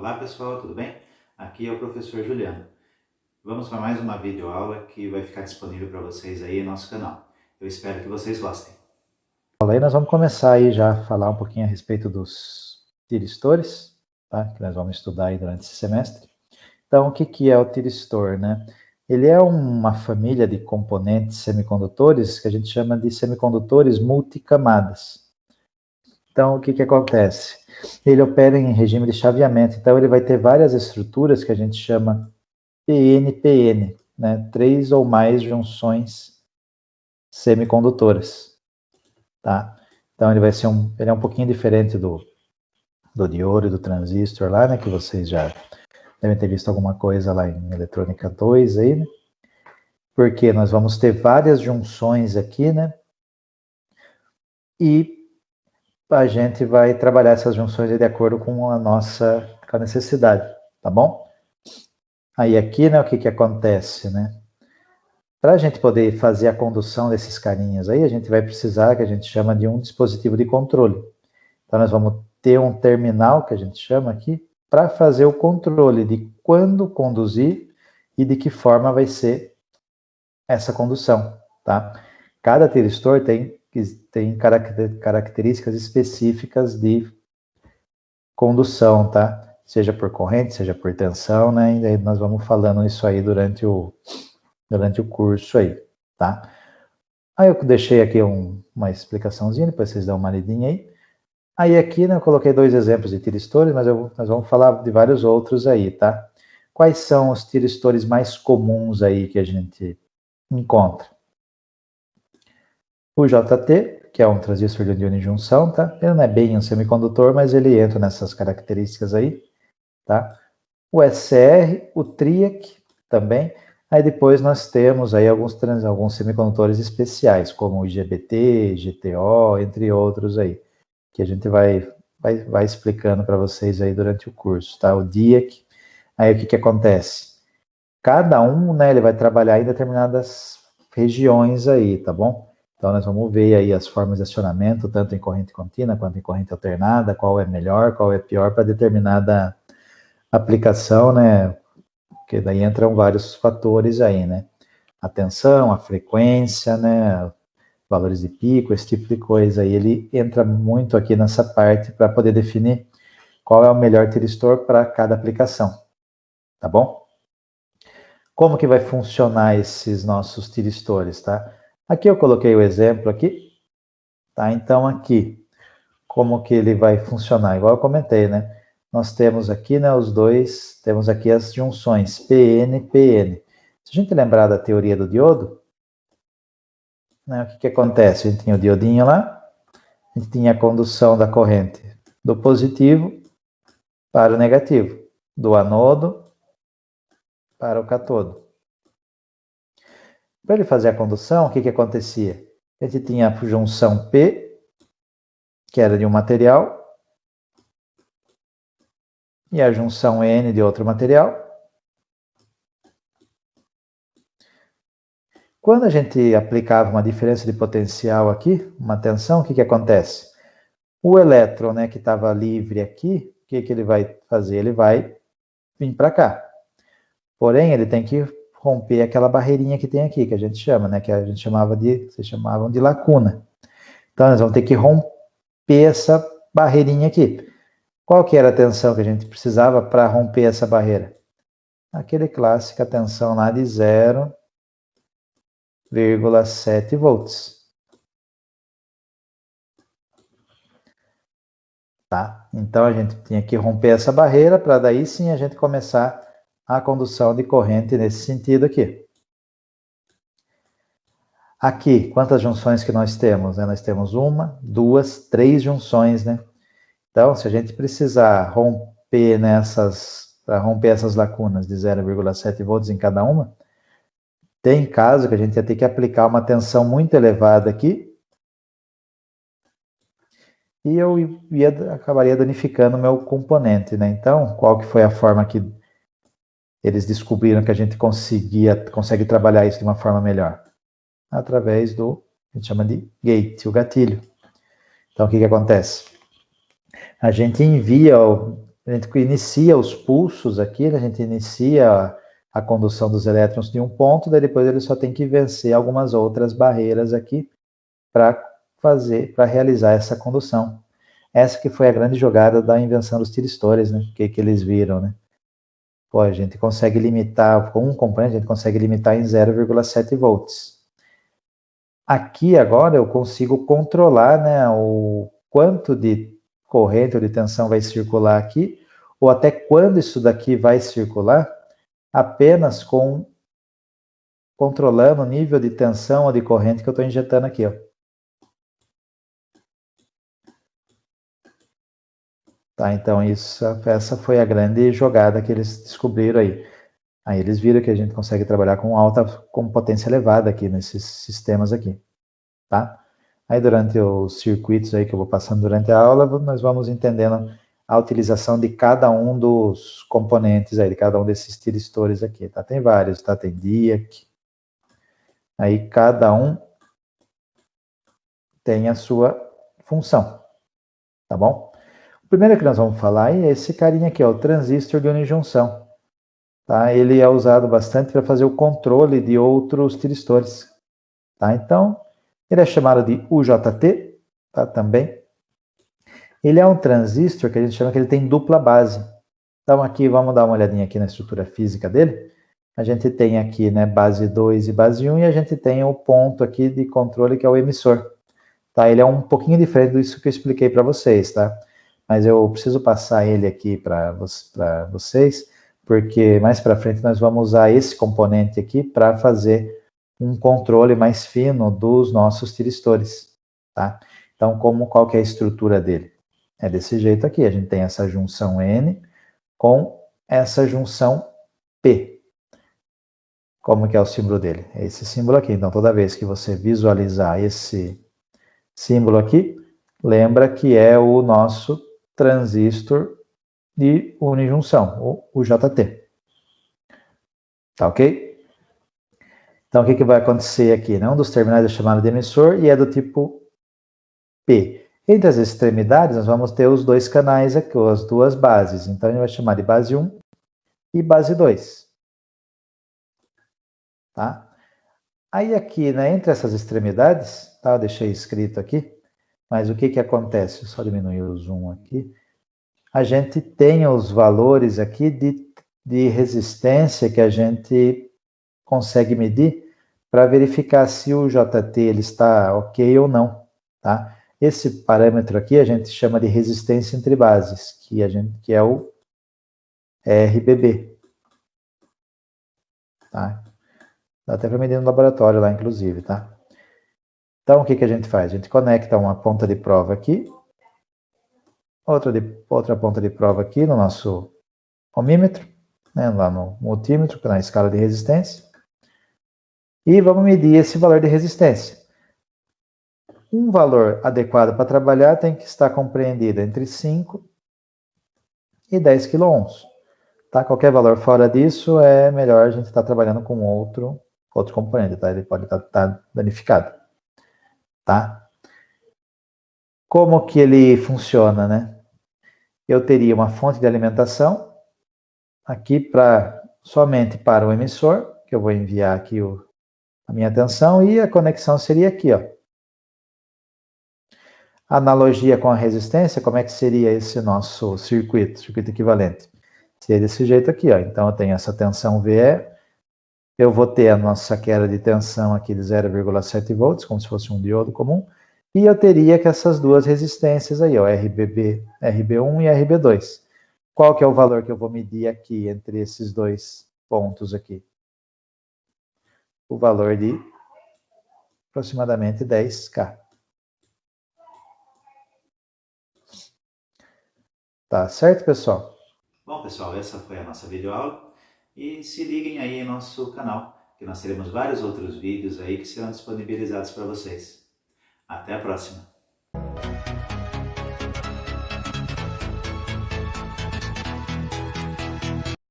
Olá pessoal, tudo bem? Aqui é o professor Juliano. Vamos para mais uma videoaula que vai ficar disponível para vocês aí no nosso canal. Eu espero que vocês gostem. Aí nós vamos começar aí já a falar um pouquinho a respeito dos tiristores, tá? Que nós vamos estudar aí durante esse semestre. Então, o que é o tiristor, né? Ele é uma família de componentes semicondutores que a gente chama de semicondutores multicamadas. Então, o que acontece? Ele opera em regime de chaveamento, então ele vai ter várias estruturas que a gente chama PN-PN, né? 3 ou mais junções semicondutoras, tá? Então ele vai ser ele é um pouquinho diferente do diodo e do transistor lá, né? Que vocês já devem ter visto alguma coisa lá em eletrônica 2 aí, né? Porque nós vamos ter várias junções aqui, né? E a gente vai trabalhar essas junções de acordo com a nossa necessidade, tá bom? Aí aqui, né, o que acontece, né? Para a gente poder fazer a condução desses carinhas aí, a gente vai precisar, que a gente chama de um dispositivo de controle. Então nós vamos ter um terminal, que a gente chama aqui, para fazer o controle de quando conduzir e de que forma vai ser essa condução, tá? Cada tiristor tem características específicas de condução, tá? Seja por corrente, seja por tensão, né? E aí nós vamos falando isso aí durante o curso aí, tá? Aí eu deixei aqui uma explicaçãozinha, depois vocês dão uma lidinha aí. Aí aqui, né, eu coloquei 2 exemplos de tiristores, mas nós vamos falar de vários outros aí, tá? Quais são os tiristores mais comuns aí que a gente encontra? O JT, que é um transistor de íon de junção, tá? Ele não é bem um semicondutor, mas ele entra nessas características aí, tá? O SR, o TRIAC também. Aí depois nós temos aí alguns semicondutores especiais, como o IGBT, GTO, entre outros aí, que a gente vai explicando para vocês aí durante o curso, tá? O DIAC. Aí o que acontece? Cada um, né, ele vai trabalhar em determinadas regiões aí, tá bom? Então nós vamos ver aí as formas de acionamento, tanto em corrente contínua quanto em corrente alternada, qual é melhor, qual é pior para determinada aplicação, né? Porque daí entram vários fatores aí, né? A tensão, a frequência, né? Valores de pico, esse tipo de coisa. E ele entra muito aqui nessa parte para poder definir qual é o melhor tiristor para cada aplicação, tá bom? Como que vai funcionar esses nossos tiristores, tá? Aqui eu coloquei o exemplo aqui, tá? Então aqui, como que ele vai funcionar? Igual eu comentei, né? Nós temos aqui, né, temos aqui as junções PN, PN. Se a gente lembrar da teoria do diodo, né, o que acontece? A gente tinha o diodinho lá, a gente tinha a condução da corrente do positivo para o negativo, do anodo para o catodo. Para ele fazer a condução, o que acontecia? A gente tinha a junção P, que era de um material, e a junção N de outro material. Quando a gente aplicava uma diferença de potencial aqui, uma tensão, o que acontece? O elétron, né, que estava livre aqui, o que ele vai fazer? Ele vai vir para cá. Porém, ele tem que romper aquela barreirinha que tem aqui, que a gente chama, né, que a gente vocês chamavam de lacuna. Então, nós vamos ter que romper essa barreirinha aqui. Qual que era a tensão que a gente precisava para romper essa barreira? Aquele clássica tensão lá de 0,7 volts. Tá? Então a gente tinha que romper essa barreira para daí sim a gente começar a condução de corrente nesse sentido aqui. Aqui, quantas junções que nós temos? Nós temos 1, 2, 3 junções, né? Então, se a gente precisar romper para romper essas lacunas de 0,7 volts em cada uma, tem caso que a gente ia ter que aplicar uma tensão muito elevada aqui, e eu acabaria danificando o meu componente, né? Então, qual que foi a forma que eles descobriram que a gente consegue trabalhar isso de uma forma melhor? Através a gente chama de gate, o gatilho. Então, o que acontece? A gente envia a gente inicia os pulsos aqui, né? A gente inicia a condução dos elétrons de um ponto, daí depois ele só tem que vencer algumas outras barreiras aqui para realizar essa condução. Essa que foi a grande jogada da invenção dos tiristores, né? Que eles viram, né? Pô, a gente consegue limitar, com um componente, a gente consegue limitar em 0,7 volts. Aqui agora eu consigo controlar, né, o quanto de corrente ou de tensão vai circular aqui, ou até quando isso daqui vai circular, apenas controlando o nível de tensão ou de corrente que eu estou injetando aqui, ó. Tá, então essa foi a grande jogada que eles descobriram aí. Aí eles viram que a gente consegue trabalhar com potência elevada aqui nesses sistemas aqui, tá? Aí durante os circuitos aí que eu vou passando durante a aula, nós vamos entendendo a utilização de cada um dos componentes aí, de cada um desses tiristores aqui, tá? Tem vários, tá? Tem DIAC. Aí cada um tem a sua função, tá bom? O primeiro que nós vamos falar é esse carinha aqui, ó, o transistor de unijunção. Tá? Ele é usado bastante para fazer o controle de outros tiristores. Tá? Então, ele é chamado de UJT, tá? Também. Ele é um transistor que a gente chama que ele tem dupla base. Então, aqui, vamos dar uma olhadinha aqui na estrutura física dele. A gente tem aqui, né, base 2 e base 1, e a gente tem o ponto aqui de controle, que é o emissor. Tá? Ele é um pouquinho diferente disso que eu expliquei para vocês, tá? Mas eu preciso passar ele aqui para vocês, porque mais para frente nós vamos usar esse componente aqui para fazer um controle mais fino dos nossos tiristores, tá? Então, qual que é a estrutura dele? É desse jeito aqui, a gente tem essa junção N com essa junção P. Como que é o símbolo dele? É esse símbolo aqui. Então, toda vez que você visualizar esse símbolo aqui, lembra que é o nosso transistor de unijunção, o JT. Tá ok? Então, o que vai acontecer aqui? Um dos terminais é chamado de emissor e é do tipo P. Entre as extremidades, nós vamos ter os dois canais aqui, as duas bases. Então, a gente vai chamar de base 1 e base 2. Tá? Aí aqui, né, entre essas extremidades, tá, eu deixei escrito aqui, mas o que acontece? Só diminuir o zoom aqui. A gente tem os valores aqui de resistência que a gente consegue medir para verificar se o JT ele está ok ou não, tá? Esse parâmetro aqui a gente chama de resistência entre bases, que é o RBB, tá? Dá até para medir no laboratório lá, inclusive, tá? Então, o que a gente faz? A gente conecta uma ponta de prova aqui, outra ponta de prova aqui no nosso ohmímetro, né, lá no multímetro, na escala de resistência, e vamos medir esse valor de resistência. Um valor adequado para trabalhar tem que estar compreendido entre 5 e 10 kΩ. Tá? Qualquer valor fora disso é melhor a gente estar trabalhando com outro componente, tá? Ele pode estar danificado. Tá? Como que ele funciona, né? Eu teria uma fonte de alimentação aqui somente para o emissor, que eu vou enviar aqui a minha tensão, e a conexão seria aqui, ó. A analogia com a resistência, como é que seria esse nosso circuito equivalente? Seria desse jeito aqui, ó. Então eu tenho essa tensão VE, eu vou ter a nossa queda de tensão aqui de 0,7 volts, como se fosse um diodo comum, e eu teria que essas duas resistências aí, ó, RB1 e RB2. Qual que é o valor que eu vou medir aqui entre esses dois pontos aqui? O valor de aproximadamente 10K. Tá certo, pessoal? Bom, pessoal, essa foi a nossa videoaula. E se liguem aí em nosso canal, que nós teremos vários outros vídeos aí que serão disponibilizados para vocês. Até a próxima!